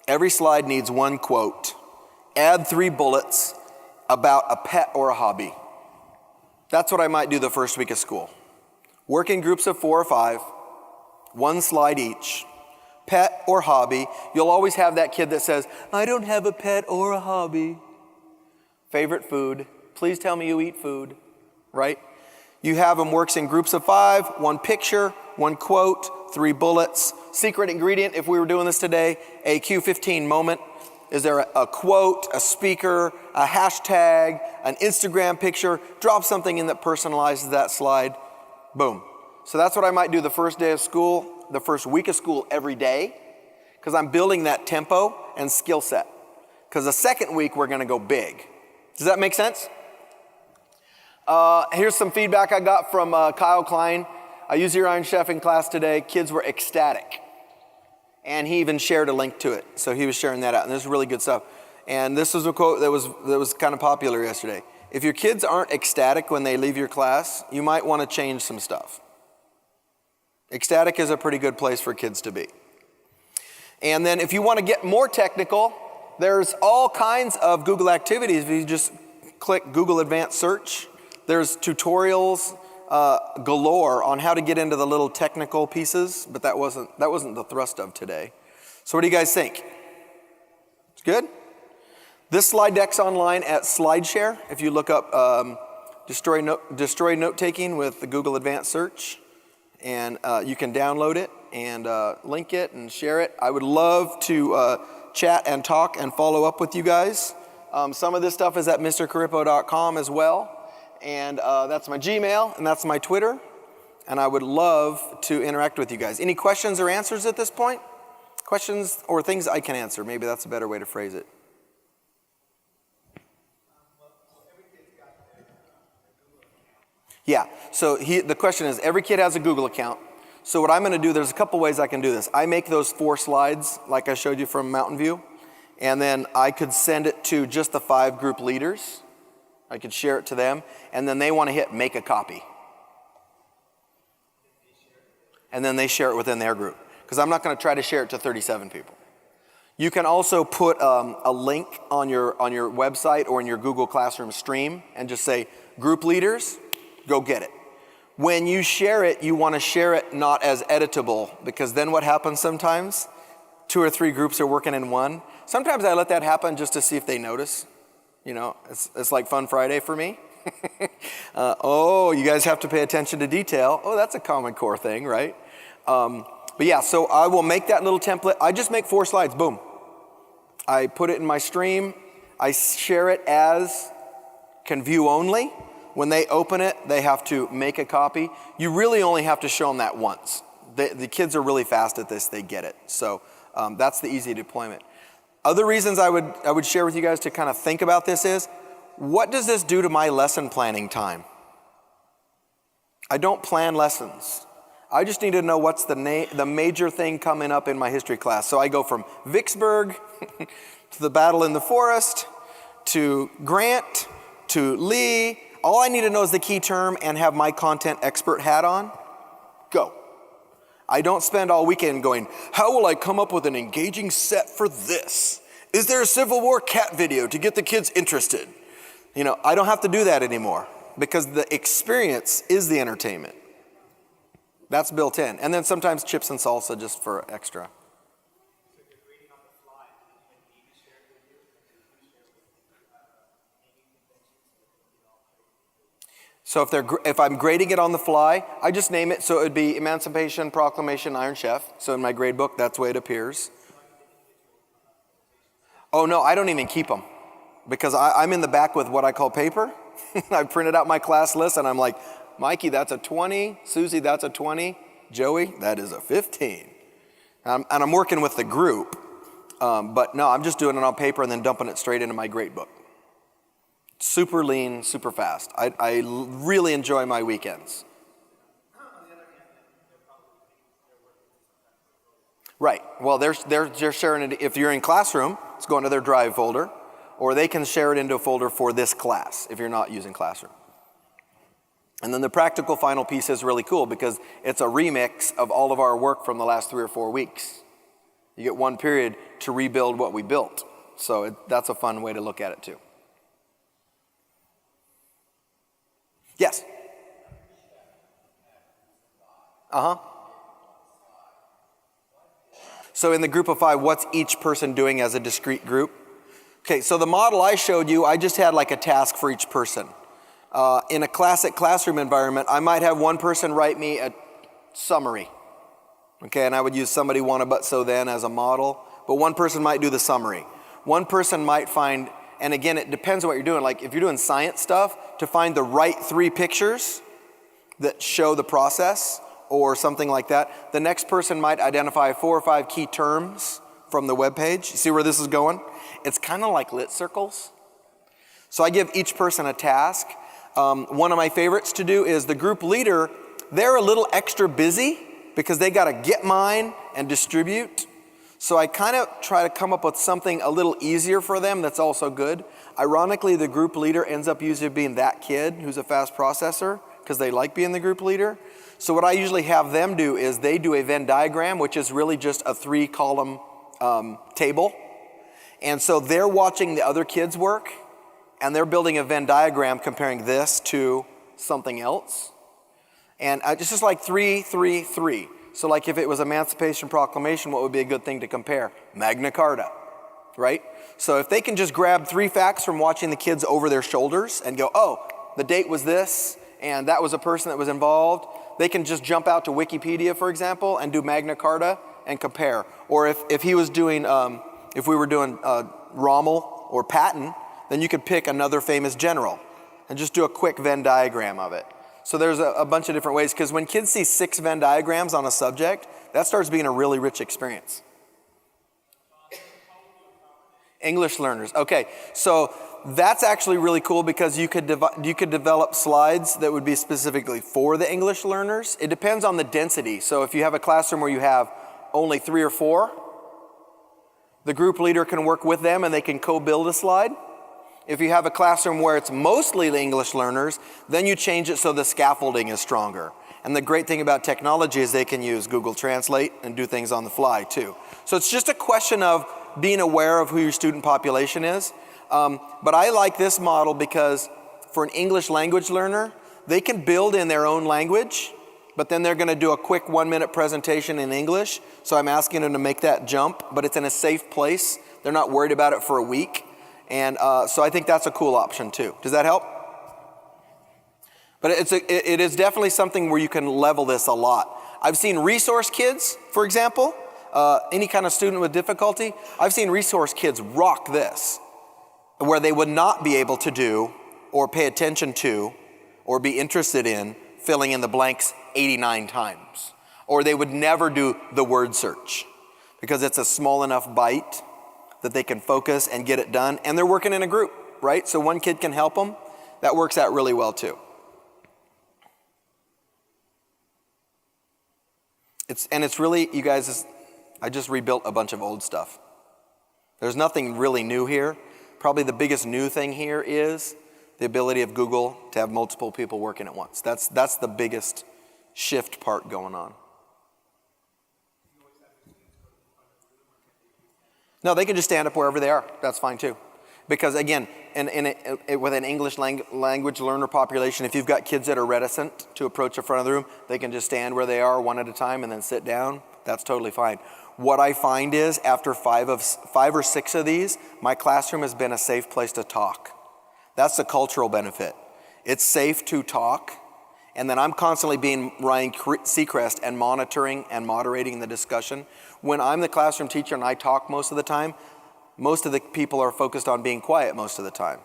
Every slide needs one quote. Add 3 bullets about a pet or a hobby. That's what I might do the first week of school. Work in groups of 4 or 5, 1 slide each. Pet or hobby. You'll always have that kid that says, I don't have a pet or a hobby. Favorite food. Please tell me you eat food, right? You have them works in groups of 5, 1 picture, 1 quote, 3 bullets. Secret ingredient, if we were doing this today, a Q15 moment. Is there a quote, a speaker, a hashtag, an Instagram picture? Drop something in that personalizes that slide. Boom. So that's what I might do the first day of school, the first week of school every day, because I'm building that tempo and skill set. Because the second week, we're going to go big. Does that make sense? Here's some feedback I got from Kyle Klein. I used your Iron Chef in class today. Kids were ecstatic. And he even shared a link to it. So he was sharing that out. And this is really good stuff. And this was a quote that was kind of popular yesterday. If your kids aren't ecstatic when they leave your class, you might want to change some stuff. Ecstatic is a pretty good place for kids to be. And then if you want to get more technical, there's all kinds of Google activities. If you just click Google Advanced Search, there's tutorials galore on how to get into the little technical pieces, but that wasn't the thrust of today. So what do you guys think? It's good? This slide deck's online at SlideShare. If you look up destroy note-taking with the Google Advanced Search, and you can download it and link it and share it. I would love to chat and talk and follow up with you guys. Some of this stuff is at mrcarippo.com as well. And that's my Gmail, and that's my Twitter. And I would love to interact with you guys. Any questions or answers at this point? Questions or things I can answer. Maybe that's a better way to phrase it. Yeah, so the question is, every kid has a Google account. So what I'm going to do, there's a couple ways I can do this. I make those 4 slides, like I showed you from Mountain View. And then I could send it to just the 5 group leaders. I could share it to them, and then they want to hit make a copy. And then they share it within their group, because I'm not going to try to share it to 37 people. You can also put a link on your website or in your Google Classroom stream and just say, group leaders, go get it. When you share it, you want to share it not as editable, because then what happens sometimes, 2 or 3 groups are working in one. Sometimes I let that happen just to see if they notice. You know, it's like Fun Friday for me. Oh, you guys have to pay attention to detail. Oh, that's a Common Core thing, right? But yeah, so I will make that little template. I just make 4 slides, boom. I put it in my stream. I share it as can view only. When they open it, they have to make a copy. You really only have to show them that once. The kids are really fast at this, they get it. So that's the easy deployment. Other reasons I would share with you guys to kind of think about this is, what does this do to my lesson planning time? I don't plan lessons. I just need to know what's the major thing coming up in my history class. So I go from Vicksburg to the battle in the forest, to Grant, to Lee. All I need to know is the key term and have my content expert hat on. Go. I don't spend all weekend going, how will I come up with an engaging set for this? Is there a Civil War cat video to get the kids interested? You know, I don't have to do that anymore, because the experience is the entertainment. That's built in. And then sometimes chips and salsa just for extra. So if I'm grading it on the fly, I just name it, so it would be Emancipation Proclamation Iron Chef. So in my grade book, that's the way it appears. Oh no, I don't even keep them, because I'm in the back with what I call paper. I printed out my class list and I'm like, Mikey, that's a 20. Susie, that's a 20. Joey, that is a 15. And I'm working with the group, but no, I'm just doing it on paper and then dumping it straight into my grade book. Super lean, super fast. I really enjoy my weekends. Right. Well, they're sharing it. If you're in Classroom, it's going to their Drive folder, or they can share it into a folder for this class if you're not using Classroom. And then the practical final piece is really cool because it's a remix of all of our work from the last 3 or 4 weeks. You get one period to rebuild what we built. So that's a fun way to look at it too. Yes? Uh-huh. So in the group of 5, what's each person doing as a discrete group? Okay, so the model I showed you, I just had like a task for each person. In a classic classroom environment, I might have one person write me a summary. Okay, and I would use somebody wanna but so then as a model, but one person might do the summary. One person might find, and again, it depends on what you're doing. Like if you're doing science stuff, to find the right 3 pictures that show the process or something like that. The next person might identify 4 or 5 key terms from the web page. You see where this is going? It's kind of like lit circles. So I give each person a task. One of my favorites to do is the group leader. They're a little extra busy because they got to get mine and distribute. So I kind of try to come up with something a little easier for them that's also good. Ironically, the group leader ends up usually being that kid who's a fast processor because they like being the group leader. So what I usually have them do is they do a Venn diagram, which is really just a 3-column table. And so they're watching the other kids work, and they're building a Venn diagram comparing this to something else. And it's just like 3, 3, 3. So like if it was Emancipation Proclamation, what would be a good thing to compare? Magna Carta, right? So if they can just grab 3 facts from watching the kids over their shoulders and go, oh, the date was this, and that was a person that was involved, they can just jump out to Wikipedia, for example, and do Magna Carta and compare. Or if he was doing, if we were doing Rommel or Patton, then you could pick another famous general and just do a quick Venn diagram of it. So there's a bunch of different ways, because when kids see 6 Venn diagrams on a subject, that starts being a really rich experience. English learners. Okay, so that's actually really cool because you could develop slides that would be specifically for the English learners. It depends on the density. So if you have a classroom where you have only 3 or 4, the group leader can work with them and they can co-build a slide. If you have a classroom where it's mostly the English learners, then you change it so the scaffolding is stronger. And the great thing about technology is they can use Google Translate and do things on the fly too. So it's just a question of being aware of who your student population is. But I like this model because for an English language learner, they can build in their own language, but then they're gonna do a quick 1-minute presentation in English. So I'm asking them to make that jump, but it's in a safe place. They're not worried about it for a week. And so I think that's a cool option too. Does that help? But it is definitely something where you can level this a lot. I've seen resource kids, for example, any kind of student with difficulty. I've seen resource kids rock this, where they would not be able to do or pay attention to or be interested in filling in the blanks 89 times. Or they would never do the word search because it's a small enough bite that they can focus and get it done. And they're working in a group, right? So one kid can help them. That works out really well too. It's really, you guys, I just rebuilt a bunch of old stuff. There's nothing really new here. Probably the biggest new thing here is the ability of Google to have multiple people working at once. That's the biggest shift part going on. No, they can just stand up wherever they are. That's fine too. Because again, with an English language learner population, if you've got kids that are reticent to approach the front of the room, they can just stand where they are one at a time and then sit down. That's totally fine. What I find is after 5 or 6 of these, my classroom has been a safe place to talk. That's the cultural benefit. It's safe to talk. And then I'm constantly being Ryan Seacrest and monitoring and moderating the discussion. When I'm the classroom teacher and I talk most of the time, most of the people are focused on being quiet most of the time.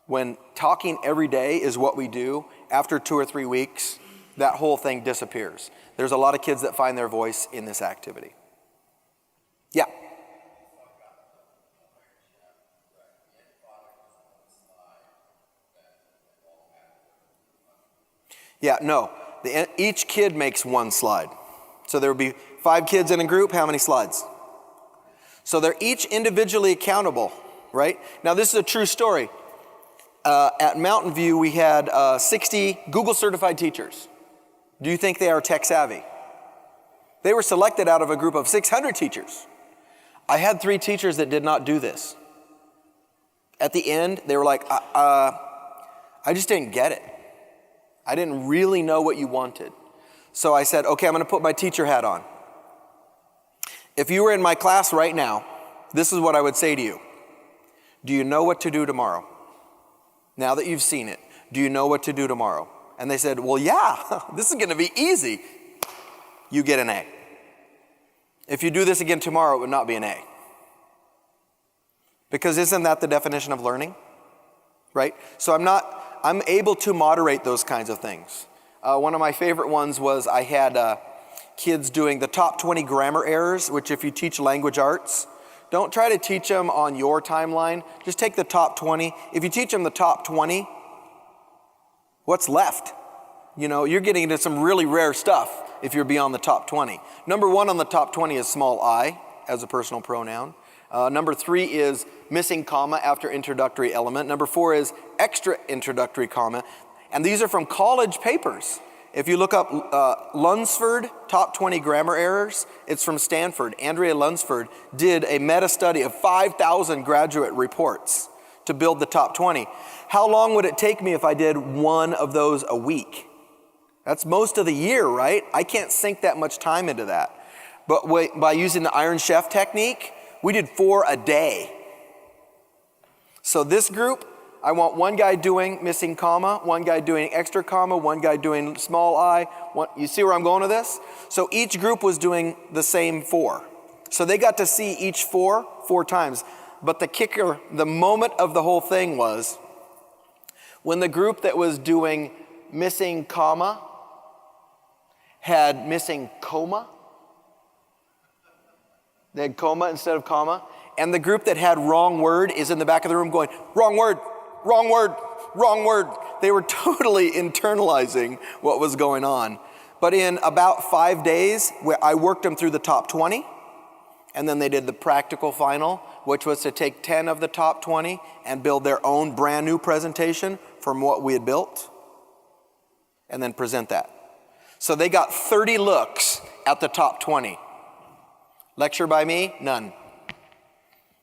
When talking every day is what we do, after 2 or 3 weeks, that whole thing disappears. There's a lot of kids that find their voice in this activity. Yeah. Yeah, no. Each kid makes one slide. So there would be 5 kids in a group, how many slides? So they're each individually accountable, right? Now this is a true story. At Mountain View, we had 60 Google certified teachers. Do you think they are tech savvy? They were selected out of a group of 600 teachers. I had 3 teachers that did not do this. At the end, they were like, I just didn't get it. I didn't really know what you wanted. So I said, okay, I'm gonna put my teacher hat on. If you were in my class right now, this is what I would say to you. Do you know what to do tomorrow? Now that you've seen it, do you know what to do tomorrow? And they said, well, yeah, this is gonna be easy. You get an A. If you do this again tomorrow, it would not be an A. Because isn't that the definition of learning? Right? So I'm able to moderate those kinds of things. One of my favorite ones was I had kids doing the top 20 grammar errors, which if you teach language arts, don't try to teach them on your timeline. Just take the top 20. If you teach them the top 20, what's left? You know, you're getting into some really rare stuff if you're beyond the top 20. Number 1 on the top 20 is small I as a personal pronoun. Number 3 is missing comma after introductory element. Number 4 is extra introductory comma. And these are from college papers. If you look up Lunsford, top 20 grammar errors, it's from Stanford. Andrea Lunsford did a meta study of 5,000 graduate reports to build the top 20. How long would it take me if I did 1 of those a week? That's most of the year, right? I can't sink that much time into that. But by using the Iron Chef technique, we did 4 a day. So this group, I want 1 guy doing missing comma, 1 guy doing extra comma, 1 guy doing small I. You see where I'm going with this? So each group was doing the same 4. So they got to see each 4 times. But the kicker, the moment of the whole thing was when the group that was doing missing comma had missing coma. They had coma instead of comma. And the group that had wrong word is in the back of the room going, wrong word, wrong word, wrong word. They were totally internalizing what was going on. But in about 5 days, I worked them through the top 20. And then they did the practical final, which was to take 10 of the top 20 and build their own brand new presentation from what we had built. And then present that. So they got 30 looks at the top 20. Lecture by me? None.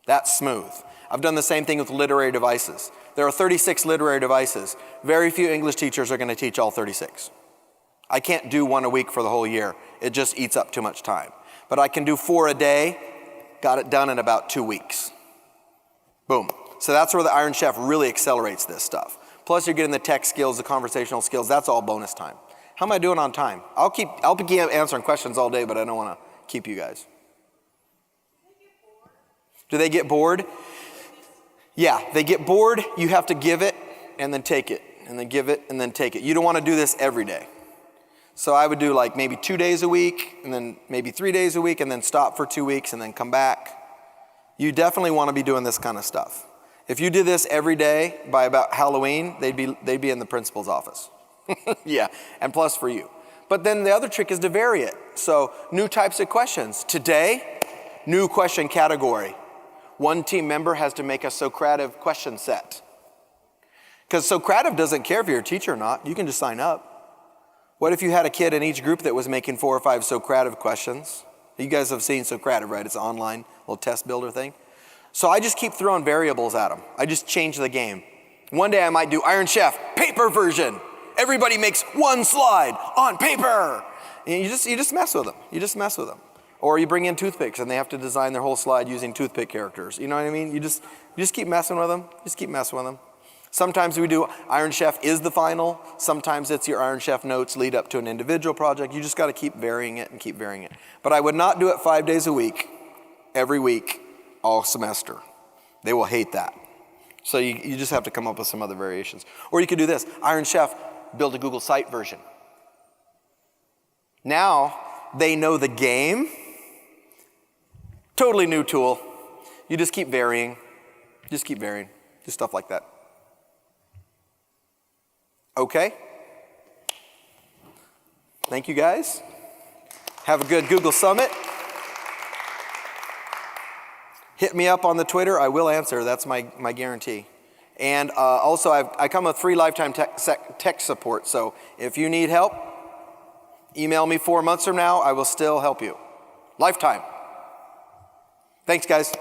That's smooth. I've done the same thing with literary devices. There are 36 literary devices. Very few English teachers are going to teach all 36. I can't do 1 a week for the whole year. It just eats up too much time. But I can do 4 a day. Got it done in about 2 weeks. Boom. So that's where the Iron Chef really accelerates this stuff. Plus you're getting the tech skills, the conversational skills. That's all bonus time. How am I doing on time? I'll keep answering questions all day, but I don't want to keep you guys. Do they get bored? Yeah, they get bored. You have to give it and then take it, and then give it and then take it. You don't want to do this every day. So I would do like maybe 2 days a week, and then maybe 3 days a week, and then stop for 2 weeks and then come back. You definitely want to be doing this kind of stuff. If you did this every day by about Halloween, they'd be in the principal's office. Yeah, and plus for you. But then the other trick is to vary it. So new types of questions. Today, new question category. 1 team member has to make a Socrative question set. Because Socrative doesn't care if you're a teacher or not. You can just sign up. What if you had a kid in each group that was making 4 or 5 Socrative questions? You guys have seen Socrative, right? It's an online little test builder thing. So I just keep throwing variables at them. I just change the game. One day I might do Iron Chef, paper version. Everybody makes 1 slide on paper. And you just mess with them. You just mess with them. Or you bring in toothpicks and they have to design their whole slide using toothpick characters. You know what I mean? You just keep messing with them. Just keep messing with them. Sometimes we do Iron Chef is the final. Sometimes it's your Iron Chef notes lead up to an individual project. You just got to keep varying it and keep varying it. But I would not do it 5 days a week, every week, all semester. They will hate that. So you just have to come up with some other variations. Or you could do this, Iron Chef, build a Google Site version. Now they know the game. Totally new tool. You just keep varying. Just keep varying. Do stuff like that. Okay? Thank you guys. Have a good Google Summit. Hit me up on the Twitter. I will answer. That's my guarantee. And also, I come with free lifetime tech support. So if you need help, email me 4 months from now. I will still help you. Lifetime. Thanks, guys.